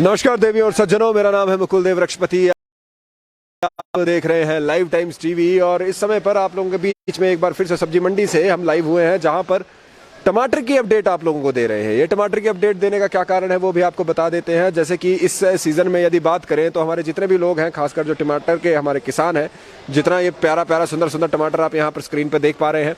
नमस्कार देवी और सज्जनों, मेरा नाम है मुकुल देव वृक्षपति। आप देख रहे हैं लाइव टाइम्स टीवी और इस समय पर आप लोगों के बीच में एक बार फिर से सब्जी मंडी से हम लाइव हुए हैं, जहां पर टमाटर की अपडेट आप लोगों को दे रहे हैं। ये टमाटर की अपडेट देने का क्या कारण है वो भी आपको बता देते हैं। जैसे कि इस सीज़न में यदि बात करें तो हमारे जितने भी लोग हैं, खासकर जो टमाटर के हमारे किसान हैं, जितना ये प्यारा प्यारा सुंदर सुंदर टमाटर आप यहाँ पर स्क्रीन पर देख पा रहे हैं,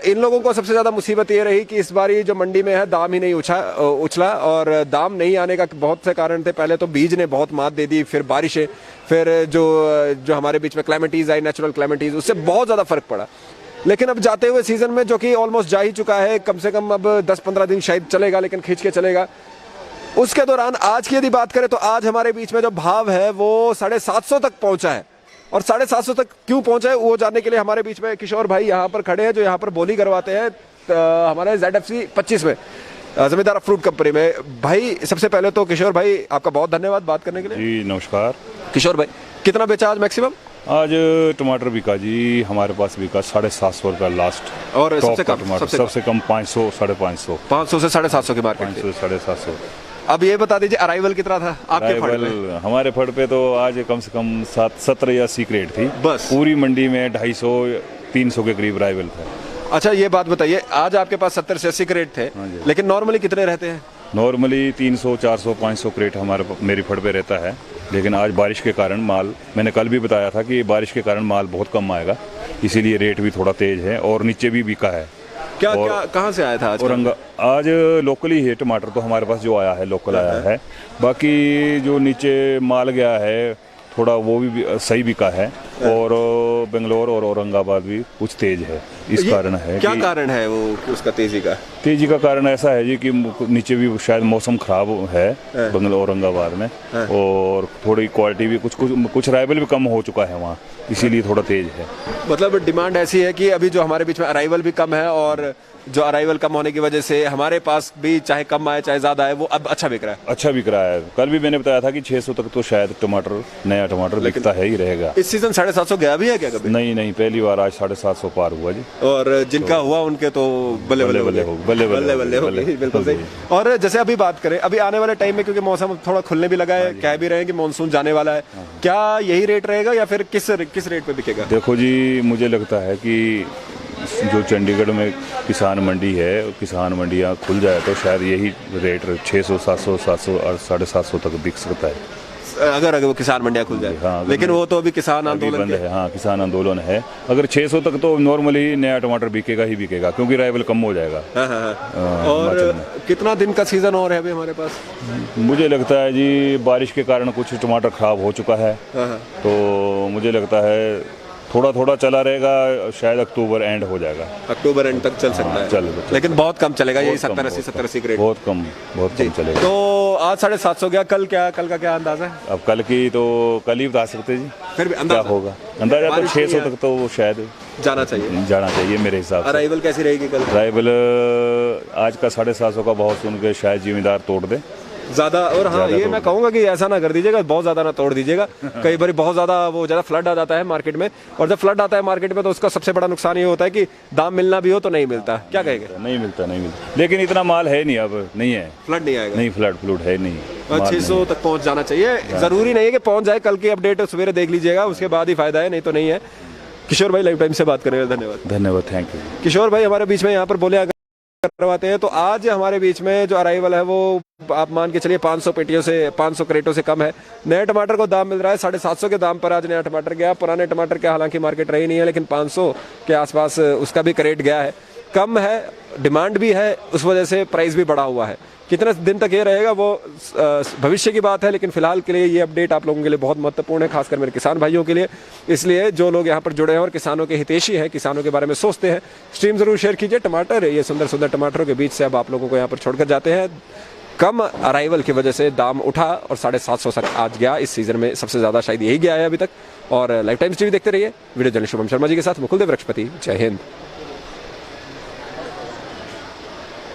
इन लोगों को सबसे ज़्यादा मुसीबत ये रही कि इस बारी जो मंडी में है दाम ही नहीं उछला। और दाम नहीं आने का बहुत से कारण थे। पहले तो बीज ने बहुत मात दे दी, फिर बारिशें, फिर जो हमारे बीच में क्लाइमेटीज़ आई, नेचुरल क्लाइमेटीज़, उससे बहुत ज़्यादा फर्क पड़ा। लेकिन अब जाते हुए सीज़न में, जो कि ऑलमोस्ट जा ही चुका है, कम से कम अब 10-15 दिन शायद चलेगा, लेकिन खींच के चलेगा। उसके दौरान आज की यदि बात करें तो आज हमारे बीच में जो भाव है वो 750 तक पहुँचा है। और 750 तक क्यों पहुंचा है वो जानने के लिए हमारे बीच में किशोर भाई यहाँ पर खड़े हैं, जो यहाँ पर बोली करवाते हैं हमारे ZFC 25 में, जमींदार फ्रूट कंपनी में। भाई सबसे पहले तो किशोर भाई आपका बहुत धन्यवाद बात करने के लिए। जी नमस्कार। किशोर भाई कितना बेचा आज मैक्सिमम? आज टमाटर बिका जी, हमारे पास बिका 750 रुपया लास्ट। और सबसे कम? सबसे कम 500, 550। 500 से 750 की मार्केट। 500 से 750। अब ये बता दीजिए अराइवल कितना था आपके फड़ पे? हमारे फड़ पे तो आज कम से कम 70 या 80 क्रेट थी बस। पूरी मंडी में 250-300 के करीब अराइवल था। अच्छा ये बात बताइए, आज आपके पास 70 से 80 क्रेट थे, लेकिन नॉर्मली कितने रहते हैं? नॉर्मली 300, 400, 500 क्रेट मेरी फड़ पे रहता है। लेकिन आज बारिश के कारण माल, मैंने कल भी बताया था कि बारिश के कारण माल बहुत कम आएगा, इसीलिए रेट भी थोड़ा तेज है और नीचे भी बिका है। क्या कहाँ से आया था आज? आज लोकली है टमाटर, तो हमारे पास जो आया है लोकल आया है। बाकी जो नीचे माल गया है थोड़ा वो भी सही बिका है। और बेंगलोर और औरंगाबाद भी कुछ तेज है, इस कारण है। क्या कारण है वो उसका तेजी का कारण ऐसा है जी कि नीचे भी शायद मौसम खराब है बेंगलोर औरंगाबाद में, और थोड़ी क्वालिटी भी कुछ अराइवल भी कम हो चुका है वहाँ, इसीलिए थोड़ा तेज है। मतलब डिमांड ऐसी है कि अभी जो हमारे बीच में अराइवल भी कम है, और जो अराइवल कम होने की वजह से हमारे पास भी चाहे कम आए चाहे ज्यादा आए वो अब अच्छा बिक रहा है। अच्छा बिक रहा है। कल भी मैंने बताया था कि 600 तक तो शायद नया टमाटर बिकता है ही रहेगा। इस सीजन 750 गया भी है क्या कभी? नहीं, पहली बार आज 750 पार हुआ जी। और जिनका हुआ उनके तो बल्ले बल्ले हो गए। बिल्कुल सही। और जैसे अभी बात करें, अभी आने वाले टाइम में, क्योंकि मौसम थोड़ा खुलने भी लगा है, कह भी रहे हैं कि मानसून जाने वाला है, क्या यही रेट रहेगा या फिर किस रेट पे बिकेगा? देखो जी, मुझे लगता है कि जो चंडीगढ़ में किसान मंडी है, किसान मंडियाँ खुल जाए तो शायद यही रेट 600, 700, 700 और 750 तक बिक सकता है, अगर वो किसान मंडियाँ खुल जाए। हाँ, लेकिन वो तो अभी किसान आंदोलन बंद है। हाँ, किसान आंदोलन है। अगर 600 तक तो नॉर्मली नया टमाटर बिकेगा ही बिकेगा, क्योंकि राइवल कम हो जाएगा। और कितना दिन का सीजन और है अभी हमारे पास? मुझे लगता है जी बारिश के कारण कुछ टमाटर खराब हो चुका है, तो मुझे लगता है थोड़ा चला रहेगा, शायद अक्टूबर एंड हो जाएगा। अक्टूबर एंड तक चल सकता है। चल लेकिन बहुत कम चलेगा, यही 70-80 ग्रेड। बहुत कम चलेगा। तो आज 750 गया, कल का क्या अंदाजा है? अब कल ही बता सकते जी, फिर भी क्या होगा अंदाजा। तो 600 तक तो शायद जाना चाहिए मेरे हिसाब से। अराइवल कैसी रहेगी कल? अराइवल आज का 750 का भाव सुन के शायद जिम्मेदार तोड़ दे ज्यादा। और हाँ, ये मैं कहूँगा कि ऐसा ना कर दीजिएगा, बहुत ज्यादा ना तोड़ दीजिएगा। कई बार बहुत ज्यादा फ्लड आ जाता है मार्केट में, और जब फ्लड आता है मार्केट में तो उसका सबसे बड़ा नुकसान ये होता है कि दाम मिलना भी हो तो नहीं मिलता। क्या कहेंगे? नहीं मिलता। लेकिन इतना माल है नहीं, अब नहीं है, फ्लड नहीं आएगा। नहीं, फ्लड है नहीं। 600 तक पहुँच जाना चाहिए। जरूरी नहीं है कि पहुँच जाए, कल की अपडेट सवेरे देख लीजिएगा, उसके बाद ही फायदा है, नहीं तो नहीं है। किशोर भाई लाइव टाइम से बात करेंगे, धन्यवाद। Thank you. किशोर भाई हमारे बीच में यहाँ पर बोले करवाते हैं, तो आज हमारे बीच में जो अराइवल है वो आप मान के चलिए 500 क्रेटों से कम है। नए टमाटर को दाम मिल रहा है 750 के दाम पर आज नया टमाटर गया। पुराने टमाटर के हालांकि मार्केट रही नहीं है, लेकिन 500 के आसपास उसका भी क्रेट गया है। कम है, डिमांड भी है, उस वजह से प्राइस भी बढ़ा हुआ है। कितने दिन तक ये रहेगा वो भविष्य की बात है, लेकिन फिलहाल के लिए ये अपडेट आप लोगों के लिए बहुत महत्वपूर्ण है, खासकर मेरे किसान भाइयों के लिए। इसलिए जो लोग यहाँ पर जुड़े हैं और किसानों के हितैषी हैं, किसानों के बारे में सोचते हैं, स्ट्रीम जरूर शेयर कीजिए। टमाटर, ये सुंदर सुंदर टमाटरों के बीच से अब आप लोगों को यहाँ पर छोड़कर जाते हैं। कम अराइवल की वजह से दाम उठा और 750 तक आज गया। इस सीजन में सबसे ज्यादा शायद यही गया है अभी तक। और लाइव टाइम्स टीवी देखते रहिए। वीडियो जर्नलिस्ट शुभम शर्मा जी के साथ मुकुल देव वृक्षपति। जय हिंद।